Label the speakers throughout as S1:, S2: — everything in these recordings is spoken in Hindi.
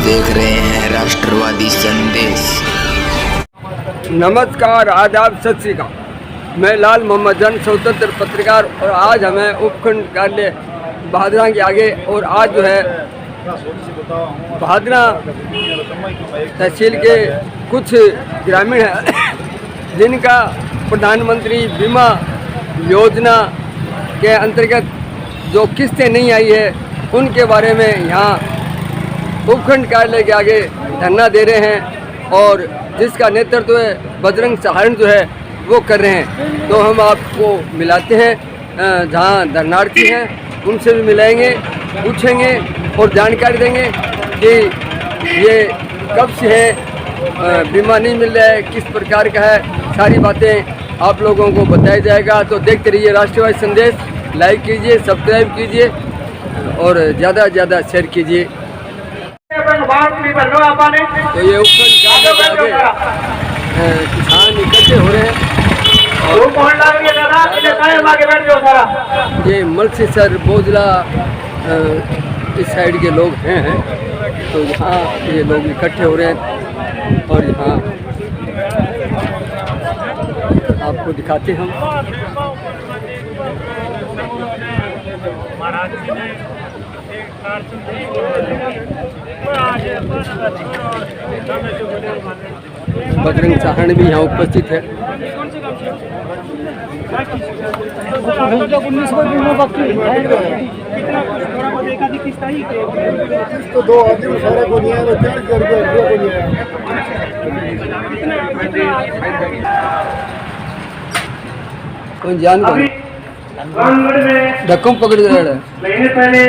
S1: देख रहे हैं राष्ट्रवादी संदेश।
S2: नमस्कार, आदाब, सत श्री अकाल। मैं लाल मोहम्मद जन, स्वतंत्र पत्रकार। और आज हमें उपखंड कार्यालय भादरा के आगे, और आज जो है भादरा तहसील के कुछ ग्रामीण हैं जिनका प्रधानमंत्री बीमा योजना के अंतर्गत जो किस्तें नहीं आई है, उनके बारे में यहाँ उपखंड कार्यालय के आगे धरना दे रहे हैं, और जिसका नेतृत्व बजरंग सहारण जो है वो कर रहे हैं। तो हम आपको मिलाते हैं जहाँ धरनार्थी हैं, उनसे भी मिलाएंगे, पूछेंगे और जानकारी देंगे कि ये कब से है, बीमा नहीं मिल रहा है, किस प्रकार का है, सारी बातें आप लोगों को बताया जाएगा। तो देखते रहिए राष्ट्रवादी संदेश, लाइक कीजिए, सब्सक्राइब कीजिए और ज़्यादा से ज़्यादा शेयर कीजिए। तो ये उपखंड किसान इकट्ठे हो रहे हैं, और ये मलसीसर बोजला इस साइड के लोग हैं, तो यहाँ ये लोग इकट्ठे हो रहे हैं, और यहाँ आपको दिखाते हैं हम। बजरंग सहारण भी यहाँ उपस्थित है।
S3: तो 2 आदमी सारे को नहीं आया, 3 करके को नहीं आया।
S2: कौन जान धक्कों पकड़ रहा है।
S4: महीने पहले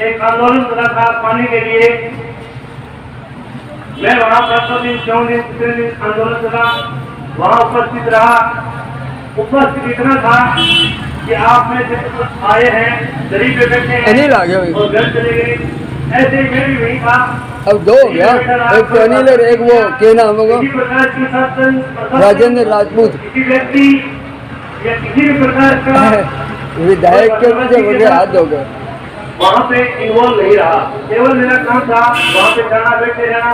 S4: एक आंदोलन चला था पानी के लिए। मैं वहाँ परसों दिन 4 दिन 3 दिन आंदोलन चला, वहाँ उपस्थित रहा। उपस्थित इतना था कि आप में से आए हैं, गरीब पे बैठे हैं और घर चले गए। ऐसे ही मैं भी वही था।
S2: अब 2 हो गया, एक तो अनिल और एक वो क्या नाम होगा, राजेंद्र राजपूत।
S4: किसी व्यक्ति या किसी भी प्रकार का
S2: विधायक के मुझे हाथ हो गए,
S4: वहाँ पे इन्वॉल्व नहीं रहा। केवल मेरा काम था वहाँ पे जाना, बैठे रहना,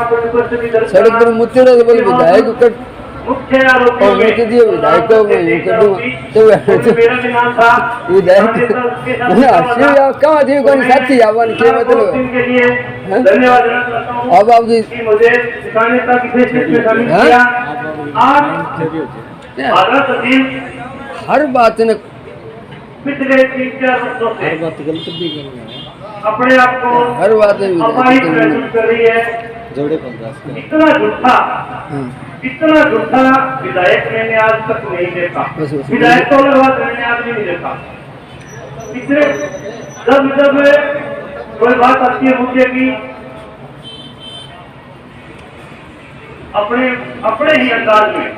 S2: सड़क पर मुझसे बोले विधायक कर
S4: मुख्य आरोपी
S2: और मैं दिए विधायक को मैं यूँ कर दूँगा। तो
S4: मेरा भी नाम था
S2: विधायक कहाँ थी कौन साथी आवान के मतलब
S4: के लिए धन्यवाद देना चाहता हूँ।
S2: अब आप जी
S4: मुझे दिखाने का किसी चीज में शामिल किया। आज भादरा तहसील
S2: हर बात ने
S4: पिछले 3-4 वर्षों से अपने आप को
S2: हर बात में
S4: अपाहिज महसूस कर रही है। इतना झूठा विधायक मैंने आज तक नहीं देखा। विधायक को लगभग मैंने आज भी नहीं देखा। पिछले जब कोई बात आती है मुझे कि अपने ही अंदाज में,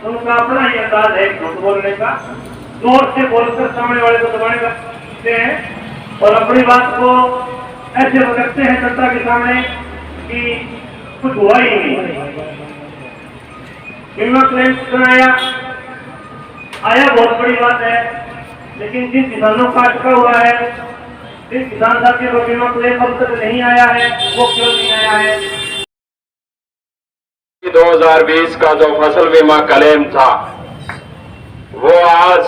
S4: उनका अपना ही अंदाज है झूठ बोलने का। जोर से बोलकर सामने वाले को दबाने लगते हैं और अपनी बात को ऐसे रखते हैं जनता के सामने कि कुछ हुआ ही नहीं। बीमा क्लेम सुनाया आया, बहुत बड़ी बात है, लेकिन जिन किसानों का अटका हुआ है, जिन किसान साथियों को बीमा क्लेम अब तक नहीं आया है, वो क्यों नहीं आया है?
S5: 2020 का जो फसल बीमा क्लेम था, वो आज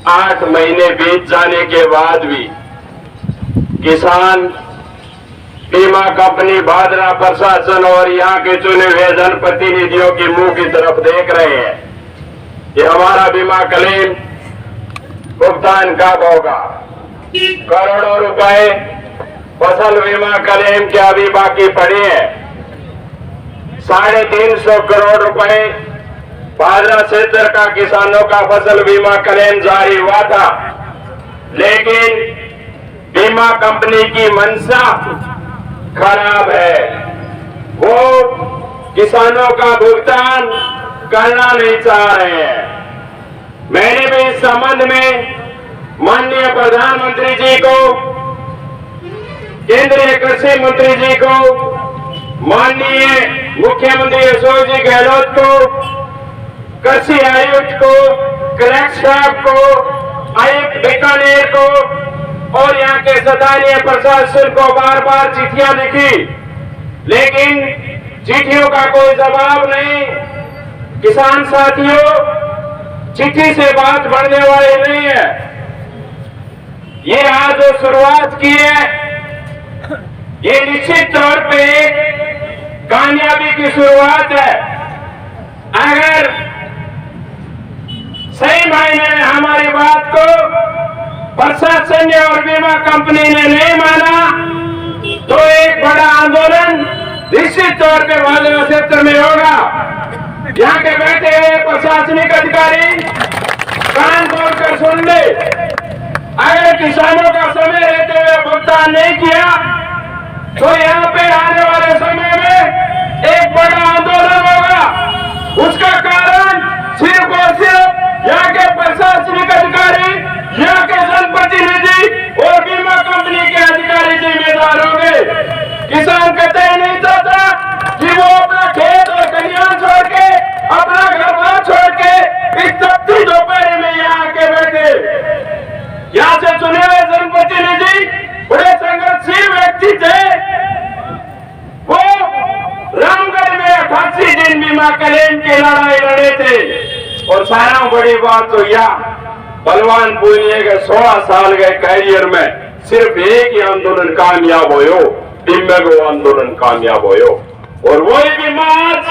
S5: 8 महीने बीत जाने के बाद भी किसान, बीमा कंपनी, भादरा प्रशासन और यहाँ के चुने हुए जनप्रतिनिधियों के मुंह की तरफ देख रहे हैं कि हमारा बीमा क्लेम भुगतान कब होगा। करोड़ों रुपए फसल बीमा क्लेम के अभी बाकी पड़े हैं। 350 करोड़ रुपए भादरा क्षेत्र का किसानों का फसल बीमा क्लेम जारी हुआ था, लेकिन बीमा कंपनी की मंशा खराब है। वो किसानों का भुगतान करना नहीं चाह रहे हैं। मैंने भी इस संबंध में माननीय प्रधानमंत्री जी को, केंद्रीय कृषि मंत्री जी को, माननीय मुख्यमंत्री अशोक जी गहलोत को, कृषि आयुक्त को, कलेक्टर साहब को, आयुक्त बीकानेर को और यहाँ के स्थानीय प्रशासन को बार बार चिट्ठियां लिखी लेकिन चिट्ठियों का कोई जवाब नहीं। किसान साथियों, चिट्ठी से बात बढ़ने वाली नहीं है। ये आज जो शुरुआत की है, ये निश्चित तौर पे कामयाबी की शुरुआत है। अगर सही मायने में हमारी बात को प्रशासन ने और बीमा कंपनी ने नहीं माना तो एक बड़ा आंदोलन निश्चित तौर पे वाले क्षेत्र में होगा। यहाँ के बैठे हुए प्रशासनिक अधिकारी कान खोलकर सुन ले, अगर किसानों का समय रहते हुए भुगतान नहीं किया तो यहाँ पे आने वाले समय में एक बड़ा आंदोलन होगा। उसका कारण सिर्फ और सिर्फ यहाँ के प्रशासनिक अधिकारी, यहाँ के जनप्रतिनिधि और बीमा कंपनी के अधिकारी जिम्मेदार होंगे। किसान कतई नहीं चाहता कि वो अपना खेत और खलिहान छोड़ के, अपना घर बार छोड़ के इस तपती दोपहर में यहाँ आके बैठे। यहाँ से चुने हुए जनप्रतिनिधि बड़े संघर्षशील व्यक्ति थे। वो रामगढ़ में 88 दिन बीमा क्लेम की लड़ाई लड़े थे। और सारा बड़ी बात तो यह बलवान पूनिया के 16 साल के कैरियर में सिर्फ एक ही आंदोलन कामयाब हो, बीमा को आंदोलन कामयाब हो। और वही बीमा आज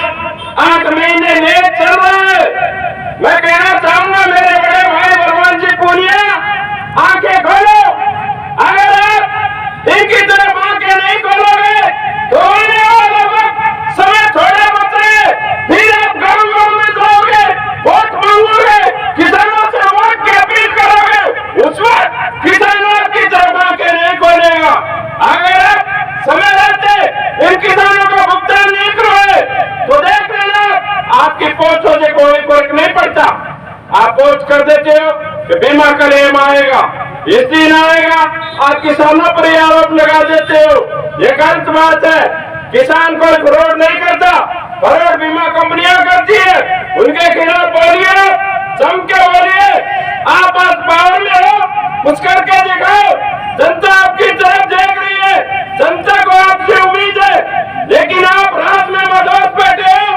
S5: 8 महीने लेट चल रहा है। मैं कहना चाहूंगा मेरे बड़े भाई बलवान जी पूनिया, आंखें खोलो। अगर आप इनकी तरफ आंखें नहीं खोलोगे तो आने वाला वक्त समय थोड़ा बच रहे, फिर आप गाँव में जाओगे, वोट मांगोगे, किसानों से वोट की अपील करोगे, उस वक्त किसानों की तरफ आंखें नहीं खोलेगा। अगर आप समय रहते इन किसानों का भुगतान नहीं करोगे तो देख लेना आपकी पहुंचों से कोई फर्क नहीं पड़ता। आप पहुंच कर देते हो कि बीमा क्लेम आएगा, इस दिन आएगा, आप किसानों पर आरोप लगा देते हो। ये गलत बात है। किसान कोई फ्रॉड नहीं करता, फ्रॉड बीमा कंपनियां करती है। उनके खिलाफ बोलिए, जम के बोलिए। आप आज पावर में हो, कुछ करके दिखाओ। जनता आपकी तरफ देख रही है, जनता को आपसे उम्मीद है। लेकिन आप रात में मदद बैठे हो,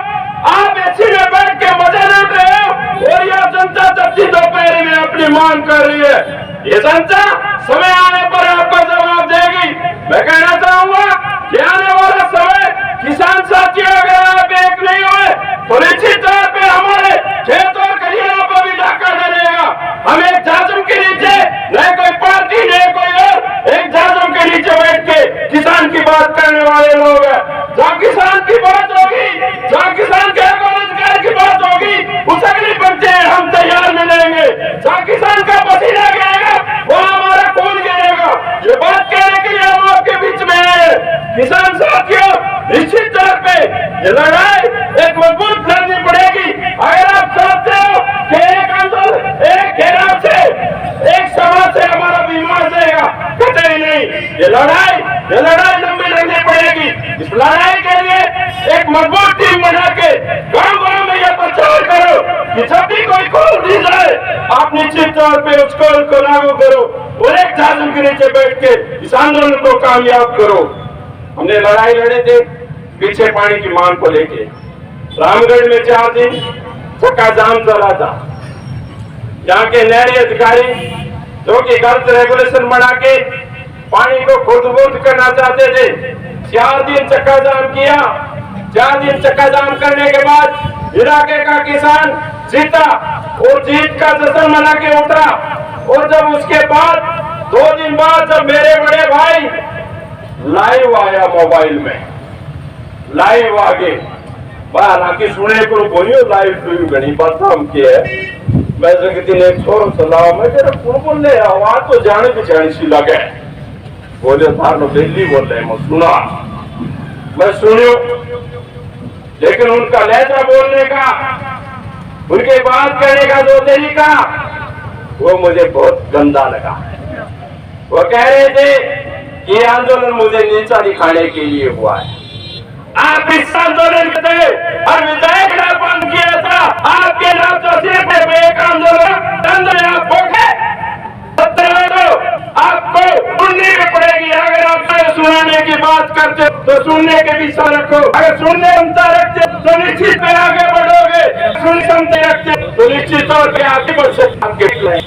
S5: आप एसी में बैठ के मजे लूट रहे हो और यह जनता तपती दोपहर में अपनी मांग कर रही है। ये जनता समय आने पर आपको जवाब देगी। मैं कहना चाहूंगा कि आने वाला समय किसान साथियों, अगर आप एक नहीं हुए तो निश्चित तौर पे हमारे खेत और खलिहानों को भी धक्का डलेगा। हम एक जाजम के नीचे, न कोई पार्टी न कोई और, एक जाजम के नीचे बैठ के किसान की बात करने वाले लोग हैं। जहाँ किसान की बात होगी, जहाँ किसान के अधिकार की बात होगी, उस अगली पंक्ति हम तैयार मिलेंगे। जहाँ किसान का पसीना गिरेगा वहाँ हमारा खून गिरेगा। ये बात कहने के लिए हम आपके बीच में है। किसान साथियों, निश्चित तौर पे ये लड़ाई एक मजबूत लड़नी पड़ेगी। अगर आप चाहते हो कि एक आंदोलन, एक घेराव से, एक सभा से हमारा बीमा जाएगा, कतई नहीं। ये लड़ाई लंबी लड़नी पड़ेगी। इस लड़ाई के लिए एक मजबूत टीम बना के गाँव गाँव में यह प्रचार करो कि जब भी कोई कॉल दी जाए आप निश्चित तौर पे उस कॉल को लागू करो और एक जाजम के नीचे बैठ के इस आंदोलन को कामयाब करो। हमने लड़ाई लड़े थे पीछे पानी की मांग को लेके। रामगढ़ में 4 दिन चक्का जाम चला था। यहाँ के नहरी अधिकारी जो कि गलत रेगुलेशन बना के पानी को खुर्द-बुर्द करना चाहते थे, 4 दिन चक्का जाम किया। 4 दिन चक्का जाम करने के बाद इलाके का किसान जीता और जीत का जश्न मना के उतरा। और जब उसके बाद 2 दिन बाद जब मेरे बड़े भाई लाइव आया, मोबाइल में लाइव आगे हालांकि सुने को बोलियो लाइव तो घनी बात हम के है। मैं जगती ने एक छोरो सलाह मैं तेरा कौन बोल ले, आवाज तो जाने पहचाने सी लगे। बोले थार नो दिल्ली बोल रहे, मैं सुना, मैं सुनियो, लेकिन उनका लहजा बोलने का, उनके बात करने का जो तरीका वो मुझे बहुत गंदा लगा। वो कह रहे थे कि ये आंदोलन मुझे नीचा दिखाने के लिए हुआ है। आप इस आंदोलन में थे और विधायक ने बंद किया था, आपके नाम तो सिर्फ एक आंदोलन आप होके आपको सुननी भी पड़ेगी। अगर आप सुनाने की बात करते तो सुनने के भी सह रखो। अगर सुनने क्षमता रखते तो निश्चित में आगे बढ़ोगे, सुन क्षमता रखते तो निश्चित तौर पे आगे बढ़ सकते।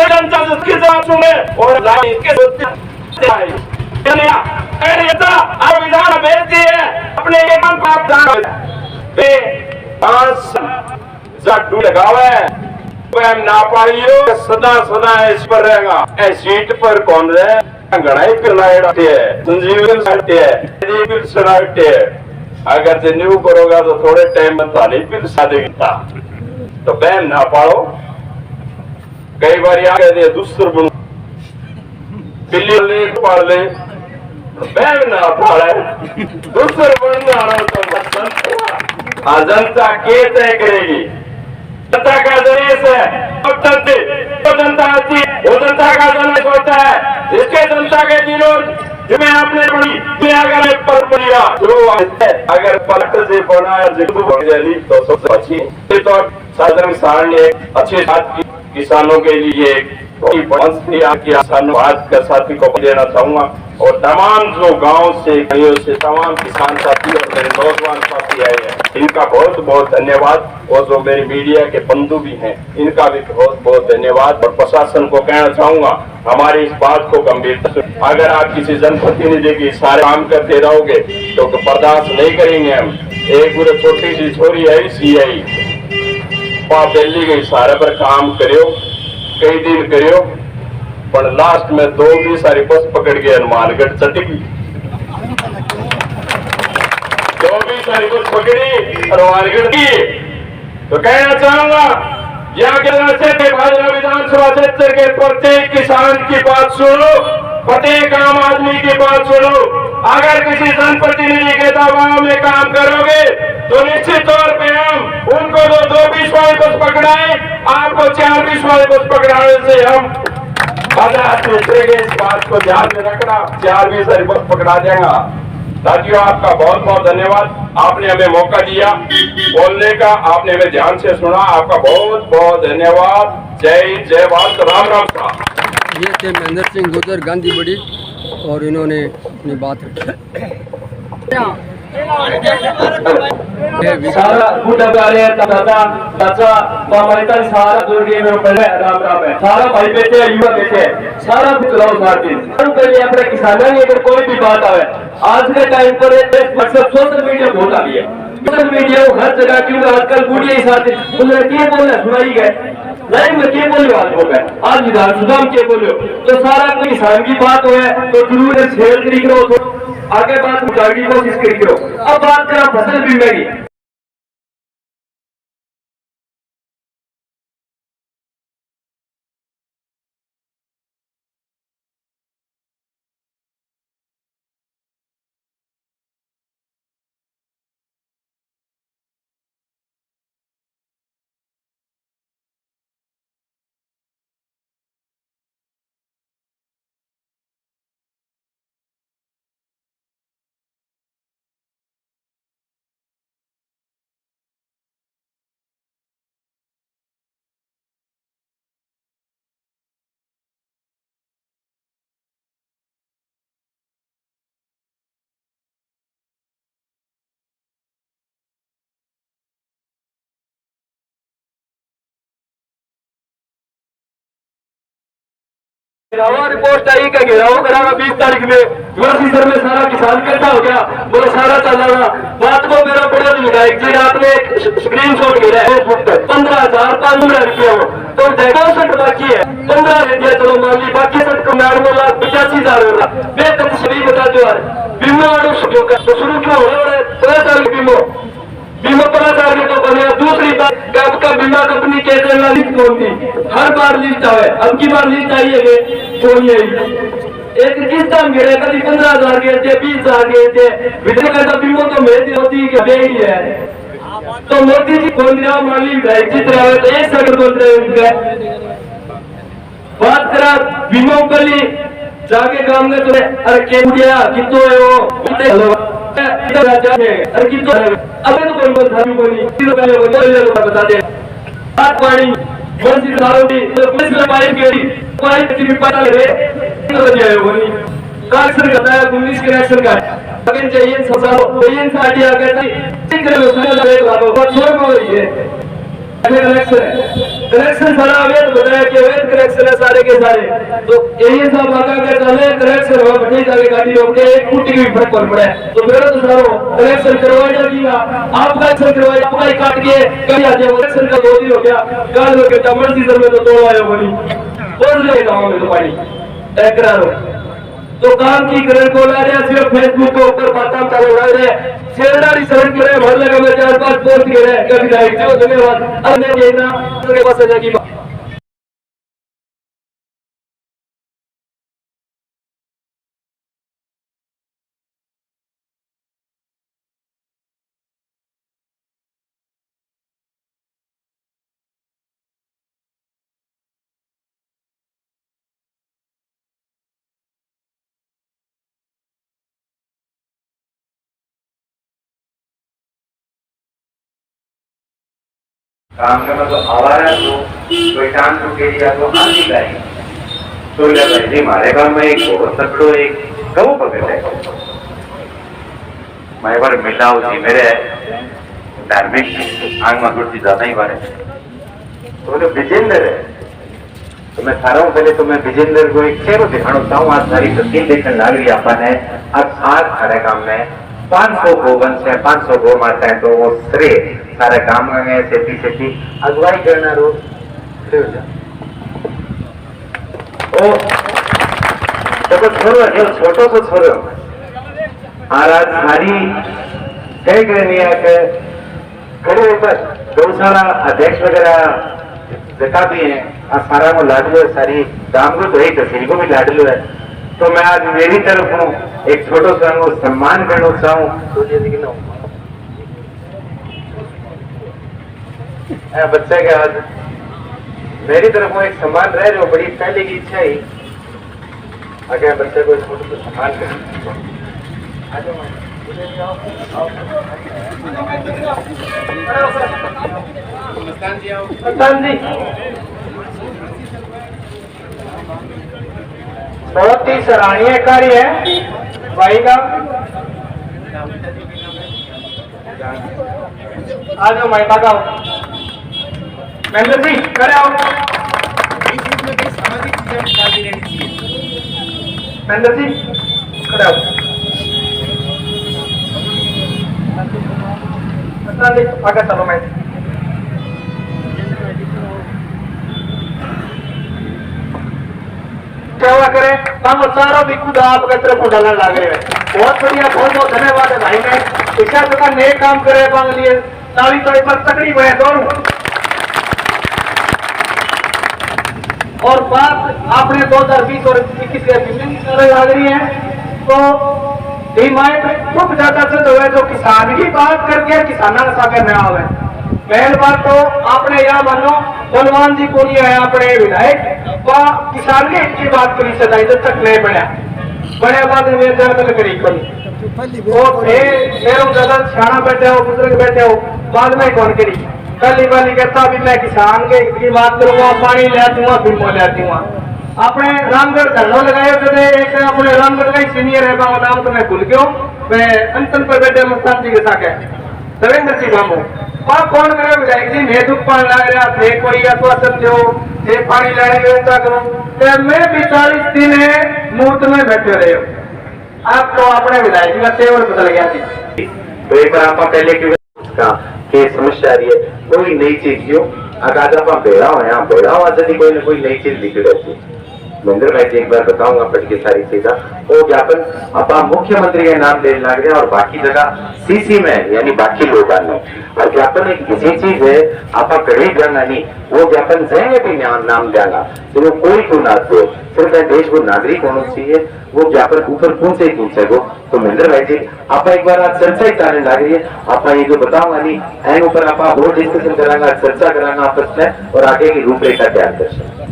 S5: जनता जिसकी जवाब सुने और विधान भेजती है अपने लगावे ना पाइयो सदा सदा इस पर रहेगा। ए सीट पर कौन रहे गणाई पिलाते है संजीवन साटे है सुनाते है। अगर रिन्यू करोगा तो थोड़े टाइम में तो नहीं पिल सादेगा तो बहन ना पाड़ो। कई बार आ गए दूसर बनो पिल्ली ले पाड़ ले बहन ना पाड़े दूसर बनना तो जनता के तय करेगी। जनता का जरिए से तो जनता आती है वो जनता का जन होता है। इसके जनता के दिनों जिन्हें आपने बड़ी अगर पर बनिया अगर पलट से बनाया तो सबसे अच्छी तो साधारण किसान ने अच्छी बात की किसानों के लिए आज का साथी को देना चाहूंगा और तमाम जो गांव से कहीं से तमाम किसान साथी और मेरे नौजवान साथी आए हैं इनका बहुत बहुत धन्यवाद। और जो मेरे मीडिया के बंधु भी हैं इनका भी बहुत बहुत धन्यवाद। और प्रशासन को कहना चाहूंगा हमारी इस बात को गंभीरता से अगर आप किसी जनप्रतिनिधि की सारे काम करते रहोगे तो बर्दाश्त नहीं करेंगे हम। एक पूरे छोटी सी छोरी आई CI दिल्ली के इशारे पर काम करियो कई दिन करियो पर लास्ट में 2 भी सारी बस पकड़ के हनुमानगढ़ चटकी 2 भी सारी बस पकड़ी हनुमानगढ़ की। तो कहना चाहूंगा यहाँ के भाजपा विधानसभा क्षेत्र के प्रत्येक किसान की बात सुनो, प्रत्येक आम आदमी की बात सुनो। अगर किसी जनप्रतिनिधि के दबाव में काम करोगे तो निश्चित तौर पे हम उनको तो 2 बीस वाले बस पकड़ाए आपको 4 बीस वाले बस पकड़ाने से हम इस बात को ध्यान में रखना 4 बीस वाली बस पकड़ा देगा। साथियों आपका बहुत बहुत धन्यवाद। आपने हमें मौका दिया बोलने का, आपने हमें ध्यान से सुना। आपका बहुत बहुत धन्यवाद। जय भारत। राम राम साहब।
S2: ये थे महेंद्र सिंह गुजर गांधी बड़ी और इन्होंने अपनी बात रखी।
S6: सारा बूढ़ा प्यारे दादा चाचा मामाता सारा जोड़िए में पहले राम राम है। सारा भाई बेटे युवा बेटे सारा कुछ लाओ साथ दिन पहले अपने किसानों की अगर कोई भी बात आवे आज के टाइम पर मतलब सोशल मीडिया बहुत आ गई है। सोशल मीडिया हर जगह क्योंकि आजकल बूढ़िया ही साथ उन्होंने क्या बोलना सुनाई गए लाइव में क्या बोलो आज हो गए आज विधानसभा में क्या बोलो तो सारा कोई किसान की बात हो तो जरूर शेयर करी करो आगे बात उठाने की कोशिश करो। अब बात करा फसल बीमा की। घेरावा रिपोर्ट आई कि घेराव कराना 20 तारीख में सर में सारा किसान इकट्ठा हो गया बोले सारा चलाना बात को मेरा बड़ा विधायक जी आपने स्क्रीन शॉट घेरा है फेसबुक पर 15,500 रुपया हो तो 62 बाकी है 15 दे दिया चलो मान ली बाकी 85,000 होगा मैं सभी बता दो यार बीमा वालों तो शुरू क्यों हो रहा है 15 साल बीमा बीमा 15 साल के तो बने। दूसरी बात आपका बीमा कंपनी कहते हैं लिस्ट कौन थी हर बार लिस्ट आवे अब की बार लिस्ट आई है कौन है एक किस्त हम घेरे कभी 15,000 के थे 20,000 के थे विधेयक का बीमा तो मेरी होती है ही है तो मोदी जी कौन दिया माली जित रहा है तो एक साल बोल रहे बात करा बीमा पर जाके काम में तो अरे क्या कितो है वो अरे कितो है अबे तो कोई पहले बता दे बात पानी पाइप पता लगे कलेक्शन करता है 19 कलेक्शन का लेकिन चाहिए सब साठी आ गया थी छोड़ हो रही है कलेक्शन सारा अवैध बताया कि अवैध कलेक्शन है सारे के सारे। तो यही सब आका के चले कलेक्शन हो बैठे जाके गाड़ी रोक के एक फुट की भी फर्क पड़ पड़ा है तो मेरा तो सारो कलेक्शन करवाया जाएगा आप कलेक्शन करवाया आपका ही काट के कहीं आ जाए कलेक्शन का 2 दिन हो गया गाल हो गया टमर सीजन में तो तोड़वाया बोली बोल रहे गाँव में तो पानी एकरार तो काम की करण को ला रहे सिर्फ फेसबुक के ऊपर बातें चालू उड़ा रहे शेरदारी सड़क पर भर लगा में 4-5 पोस्ट गिरे हैं कभी लाइट जो धन्यवाद अन्य जेना के पास जाकी
S7: काम का मतलब आवारा तो कोई काम तो के लिया तो आदि लाएगी तो ले हमारे गांव में एक बहुत तकड़ो एक गऊ पकड़ है मैं बार मिला उसी मेरे धार्मिक आंग में थोड़ी ज्यादा ही बारे तो बोले विजेंद्र है तो मैं थारा हूँ पहले तो मैं विजेंद्र को एक चेहरा दिखाना चाहूँ आज सारी तस्वीर देखने लग रही अपन है आज सात हमारे काम में 500 गोवंश है 500 गो माता है तो वो श्रेय सारे काम में सेठी सेठी अगुवाई करना रो ओ तो छोरो जो छोटो सो छोरो आज सारी कई करनी है कि खड़े ऊपर गौशाला अध्यक्ष वगैरह जितना भी है आज सारा को लाडलो है सारी गांव को तो एक तहसील को भी लाडलो है तो मैं आज मेरी तरफ हूँ एक छोटो सा सम्मान करना चाहूँ तो बच्चे के आज मेरी तरफ एक सम्मान रह रहे हो बड़ी पहले की इच्छा ही आगे बच्चे को छोटे से सम्मान करें जी बहुत ही सराहनीय कार्य है भाई का आ जाओ महिमा का महेंद्र जी करे आओ महेंद्र जी करे आओ आगे चलो मैं सेवा करें हम सारा भी खुद आपके तरफ डालने लग रहे हैं बहुत बढ़िया बहुत बहुत धन्यवाद है भाई ने इच्छा का नए काम करे बांग लिए ताली तो एक बार तकड़ी बने दोनों और बात आपने 2020 और 21 के लग रही है तो खूब ज्यादा सिद्ध हुए जो किसान की बात करके किसाना साके में आवे पहल बात तो आपने यहाँ मानो बलवान जी को है अपने विधायक व किसान की बात करी सदाई जब तक नहीं बनया बने बाद में दर्द करी करी वो ज्यादा सियाना बैठे हो बुजुर्ग बैठे हो बाद में कौन करी कल वाली कहता अभी मैं किसान की बात करूंगा पानी ले दूंगा फिर मैं ले दूंगा अपने रामगढ़ धरना लगाए थे एक अपने रामगढ़ का सीनियर है नाम तो मैं भूल गया मैं अंतन पर बैठे मस्तान जी के साथ है देवेंद्र सिंह बाबू वहाँ कौन करे विधायक जी मैं दुख पान लग रहा थे कोई आश्वासन दो थे पानी लाने की व्यवस्था करो मैं भी 40 दिन है मूर्त में बैठे रहे हो आप तो अपने विधायक जी का तेवर बदल गया थी तो एक बार आप पहले की समस्या आ रही है कोई नई चीज क्यों अगर आप बेड़ा हो यहाँ बेड़ा हुआ यदि कोई ना कोई नई चीज लिख रहती महेंद्र भाई जी एक बार बताऊंगा पढ़ के सारी चीजा वो ज्ञापन आप मुख्यमंत्री के नाम देने लग रहे हैं और बाकी जगह सीसी में यानी बाकी लोग आने और ज्ञापन एक ऐसी चीज है आप कड़ी करना नहीं वो ज्ञापन जाएंगे भी नाम देना तो वो कोई क्यों ना दो सिर्फ देश को नागरिक होना चाहिए वो ज्ञापन ऊपर कौन से पूछ सको तो महेंद्र भाई जी आप एक बार आज चर्चा ही चलने लग रही है आप ये जो बताऊंगा नहीं एन ऊपर आप और डिस्कशन करांगा चर्चा करांगा आपस में और आगे की रूपरेखा तैयार कर सकते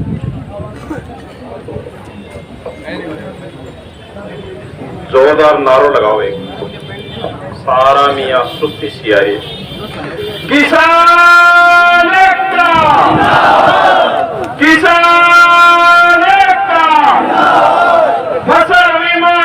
S5: जोरदार नारो लगाओ एक सारा मियाँ सुस्ती सियारी किसान एकता किसान एकता फसल बीमा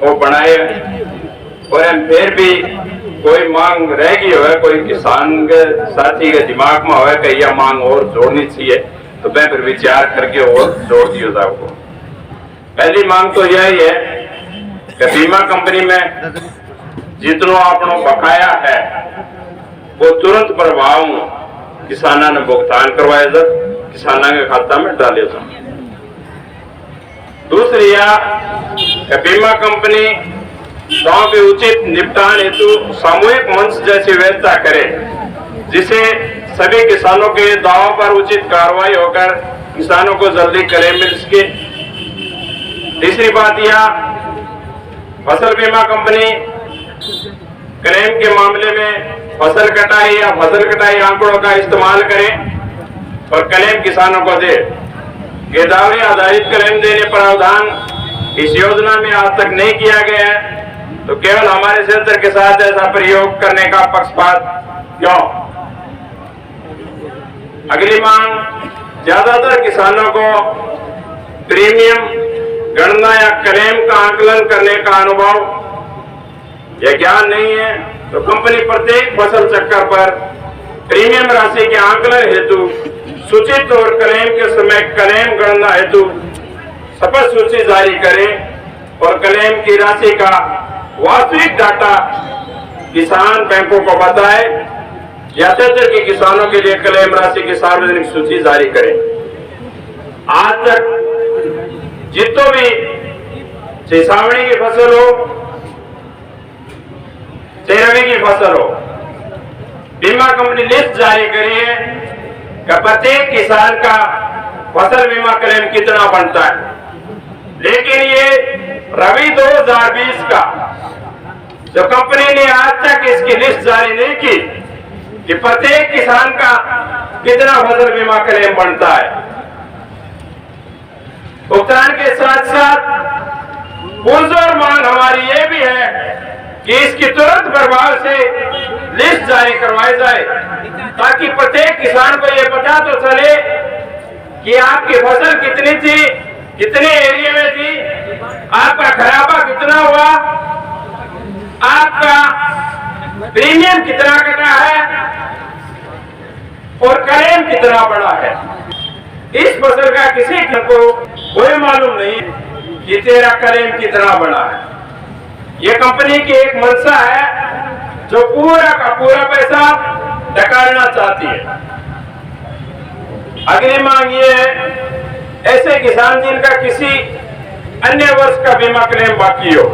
S5: वो बनाए, और हम फिर भी कोई मांग रह गई हो, कोई किसान के साथी के दिमाग में हो कि यह मांग और जोड़नी चाहिए, तो मैं फिर विचार करके और जोड़ दियो जाओ। पहली मांग तो यही है कि बीमा कंपनी में जितना अपना बकाया है वो तुरंत प्रभाव किसाना ने भुगतान करवाया जा, किसाना के खाता में डाले जा। दूसरी यह बीमा कंपनी दावों के उचित निपटान हेतु सामूहिक मंच जैसी व्यवस्था करे, जिसे सभी किसानों के दावों पर उचित कार्रवाई होकर किसानों को जल्दी क्लेम मिल सके। तीसरी बात यह, फसल बीमा कंपनी क्लेम के मामले में फसल कटाई या फसल कटाई आंकड़ों का इस्तेमाल करे और क्लेम किसानों को दे। गिरदावरी आधारित क्लेम देने प्रावधान इस योजना में आज तक नहीं किया गया है, तो केवल हमारे क्षेत्र के साथ ऐसा प्रयोग करने का पक्षपात क्यों? अगली मांग, ज्यादातर किसानों को प्रीमियम गणना या क्लेम का आकलन करने का अनुभव या ज्ञान नहीं है, तो कंपनी प्रत्येक फसल चक्कर पर प्रीमियम राशि के आकलन हेतु सूचित और क्लेम के समय क्लेम गणना हेतु स्पष्ट सूची जारी करे और क्लेम की राशि का वास्तविक डाटा किसान बैंकों को बताए या क्षेत्र के किसानों के लिए क्लेम राशि की सार्वजनिक सूची जारी करे। आज तक जितो भी सावणी की फसल हो, रबी की फसल हो, बीमा कंपनी लिस्ट जारी करी है कि प्रत्येक किसान का फसल बीमा क्लेम कितना बनता है, लेकिन ये रबी 2020 का जो कंपनी ने आज तक इसकी लिस्ट जारी नहीं की कि प्रत्येक किसान का कितना फसल बीमा क्लेम बनता है। भुगतान के साथ साथ पुरजोर मांग हमारी ये भी है कि इसकी तुरंत प्रभाव से लिस्ट जारी करवाई जाए, ताकि प्रत्येक किसान को ये पता तो चले कि आपकी फसल कितनी थी, कितने एरिया में थी, आपका खराबा कितना हुआ, आपका प्रीमियम कितना कटा है और क्लेम कितना बड़ा है। इस फसल का किसी को कोई मालूम नहीं कि तेरा क्लेम कितना बड़ा है। ये कंपनी की एक मंशा है जो पूरा का पूरा पैसा डकारना चाहती है। अगली मांग ये है, ऐसे किसान जिनका किसी अन्य वर्ष का बीमा क्लेम बाकी हो,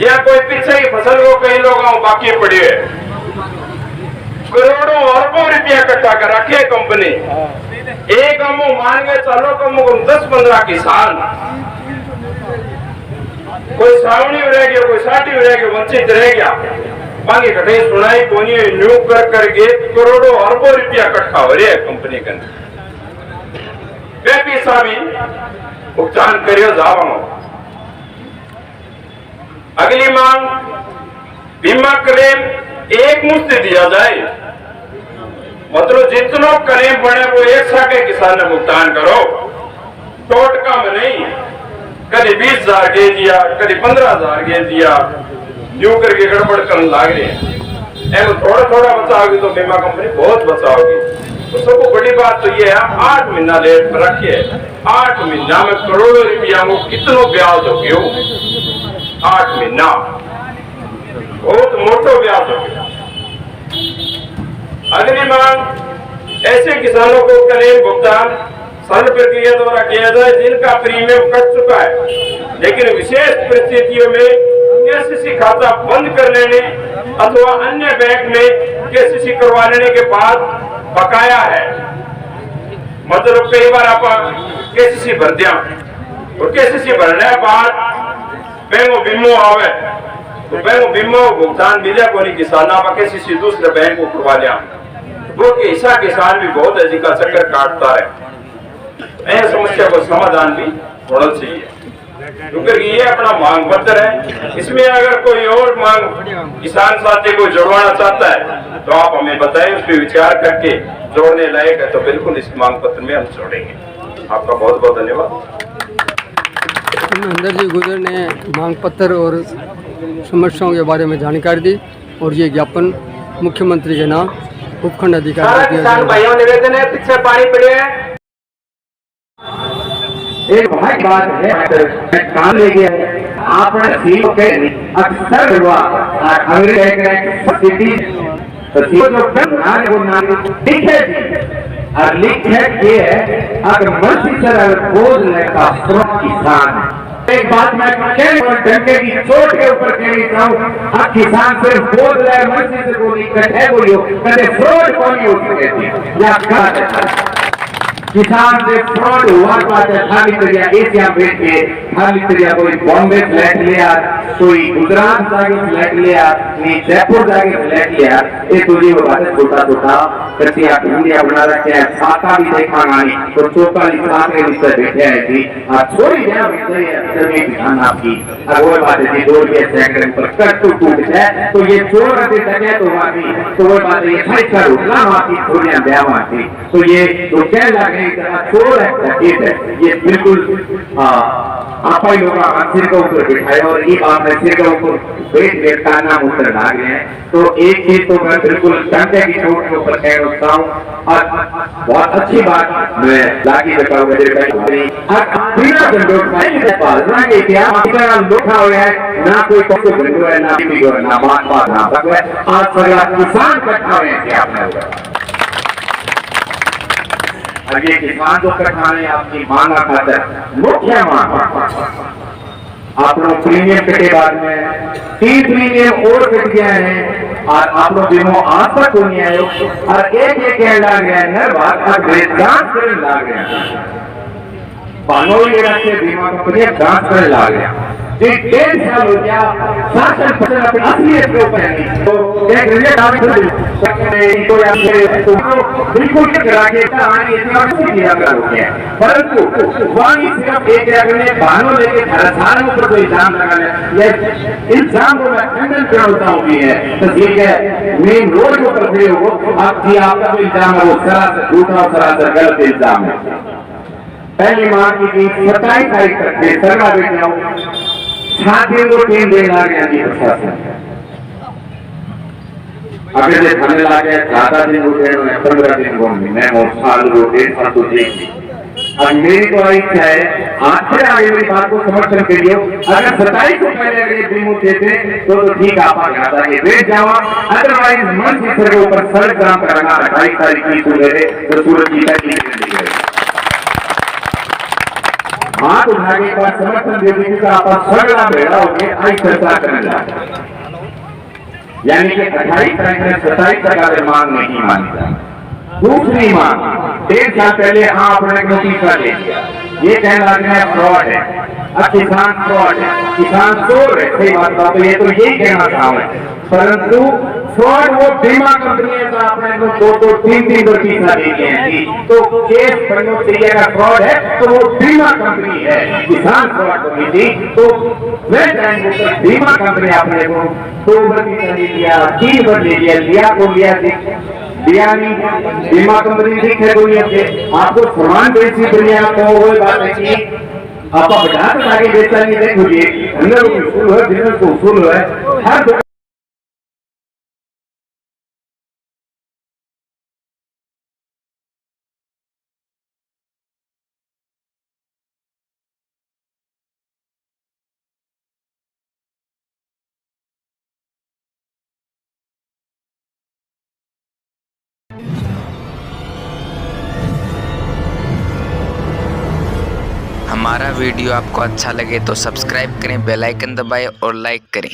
S5: या कोई पीछे की फसल को कई लोगों बाकी पड़ी है, करोड़ों अरबों रुपया इकट्ठा कर रखे कंपनी, एक अमू मान के चलो कम 10-15 किसान, कोई सावनी रह गया, कोई साटी रह गया, वंचित रह गया, बाकी कटे सुनाई कोनी न्यू कर करके करोड़ों अरबों रुपया इकट्ठा हो रही है कंपनी के अंदर। वे पैसा भी भुगतान करियो जाओ। अगली मांग, बीमा क्लेम एक मुश्त दिया जाए, मतलब जितना क्लेम बने वो एक साथ किसान ने भुगतान करो, टोटका में नहीं, कभी 20,000 दे दिया, कभी 15,000 दे दिया, यूं करके गड़बड़ करने लग रहे हैं। थोड़ा थोड़ा बचाओगी तो बीमा कंपनी बहुत बचाओगी। तो सबको बड़ी बात तो ये है, 8 महीना लेट रखिए, 8 महीना में करोड़ों रुपया में कितनों ब्याज हो गयो, 8 महीना बहुत मोटो ब्याज हो गया। अगली मांग, ऐसे किसानों को क्लेम भुगतान सरल प्रक्रिया द्वारा किया जाए जिनका प्रीमियम कट चुका है, लेकिन विशेष परिस्थितियों में केसीसी खाता बंद कर लेने अथवा अन्य बैंक में केसीसी करवा लेने के बाद बकाया है। मतलब कई बार आप केसीसी भर दिया और केसीसी भरने के बाद बैंक बीमो आवे तो बैंक बीमो भुगतान मिले को नहीं, किसान आप केसीसी दूसरे बैंक को करवा लिया, वो ऐसा किसान भी बहुत अधिक चक्कर काटता है। ऐसी समस्या को समाधान भी होना चाहिए, क्योंकि ये अपना मांग पत्र है। इसमें अगर कोई और मांग किसान साथी को जोड़वाना चाहता है तो आप हमें बताएं, उस पर विचार करके जोड़ने लायक है तो बिल्कुल इस मांग पत्र में हम जोड़ेंगे। आपका बहुत बहुत धन्यवाद।
S2: महेंद्र जी गुजर ने मांग पत्र और समस्याओं के बारे में जानकारी दी और ये ज्ञापन मुख्यमंत्री के नाम उपखंड अधिकारी
S7: सारा
S2: को दिया
S7: किसान
S2: जाएगा।
S7: भाइयों निवेदन है, पीछे पानी पड़े है।
S8: एक बहुत बात है काम ले गया है आपने सीट के अक्सर हुआ अमेरिका सिटी तो जो नाम वो नाम लिखे और लिखे के अगर मर्सी सर अगर बोझ लेता किसान एक बात मैं डंके की चोट के ऊपर कहना चाहूँ किसान सिर्फ बोझ ले मर्सी से कोई इकट्ठे कोई हो कदे फ्रॉड कौन हो सकती या किसान से फ्रॉड हुआ बात है खाली तरिया एशिया बेच के खाली तरिया कोई बॉम्बे फ्लैट लिया कोई गुजरात जाके फ्लैट लिया नहीं जयपुर जाके फ्लैट लिया ये तुझे वो बात है छोटा छोटा कच्चिया भिंडिया बना रखे हैं छाता भी देखा नहीं तो चौका लिखा के नीचे बैठे हैं जी छोड़ी जाए में किसान आपकी अब वो बात है जी 2 रुपये सेकंड पर कट तो टूट जाए तो ये चोर अभी लगे तो वाकी तो वो बात है ये सही कर उठना आपकी थोड़ियां ब्याह थी तो ये तो क्या लगे चोर है ये बिल्कुल आप ही लोग सिर के ऊपर बिठाए और ये बात है सिर के ऊपर बैठ का नाम उत्तर डाल रहे हैं तो एक चीज तो मैं बिल्कुल डंडे की चोट के ऊपर कह रखता हूँ और बहुत अच्छी बात मैं लागी बताऊंगा लोखा हुआ है ना कोई घंटो है ना ना बात ना आज सगला किसान इकट्ठा हुए हैं आपने और ये किसान जो कटाने आपकी मांग खातर मुख्य मांग आप लोग प्रीमियम कटे बाद में 3 प्रीमियम और कट गया है और आप लोग बीमो आज तक हो नहीं आए और एक कह ला गया है बात और जांच करने ला गया पानोली रखे बीमा कंपनी जांच करने ला गया 1.5 साल हो गया शासन फसल अपनी असलियत के ऊपर नहीं तो एक रिजल्ट बिल्कुल करा के किया करोगे परंतु वाणी सिर्फ एक जगह बहानों लेके सारों पर कोई इल्जाम लगाने ये इल्जाम को मैं खंडन करता हूँ भी है तो ठीक है मेन रोड के ऊपर खड़े हो आप जी आपका जो इल्जाम है वो सरासर झूठा और सरासर गलत इल्जाम है पहली माह की 27 तारीख तक सरवा बैठा हूँ छात्रों को 3 दिन लग गया जी प्रशासन अगर ये थाने लगे 4 दिन हो गए 15 दिन हो गए मैं और साल हो 1.5 साल तो देख और मेरी तो इच्छा है आखिर आगे मेरी बात को समर्थन करिए अगर 27 को पहले अगर ये बीमू देते तो ठीक आप आता है बैठ जाओ अदरवाइज मन से सर के ऊपर सड़क जाम कराना 28 तारीख की सुबह तो सूरज जी का हाथ उठा के पास समर्थन दे देने का आप सगड़ा भेड़ा हो गए आई चर्चा करने लगा यानी कि 28 तारीख में 27 तक अगर मांग नहीं मानी दूसरी मांग 1.5 साल पहले आपने नोटिस ले दिया ये कहने लगे हैं फ्रॉड है अब किसान फ्रॉड है किसान चोर है सही बात था तो ये तो यही कहना चाहूँ परंतु फ्रॉड वो बीमा कंपनी का आपने 2-3 नोटिसा दे दिए हैं तो केस बनना चाहिए अगर फ्रॉड है तो वो बीमा कंपनी है किसान फ्रॉड होगी थी तो मैं चाहेंगे तो बीमा कंपनी आपने को 2 बार ले लिया 3 बार ले लिया को लिया दिया नहीं बीमा कंपनी दिखे दुनिया से आपको सामान बेची दुनिया को वो बात है कि आप बढ़ा तो आगे बेचा नहीं देखिए अंदर उसूल है बिजनेस को उसूल है हर
S1: हमारा वीडियो आपको अच्छा लगे तो सब्सक्राइब करें, बेल आइकन दबाएं और लाइक करें।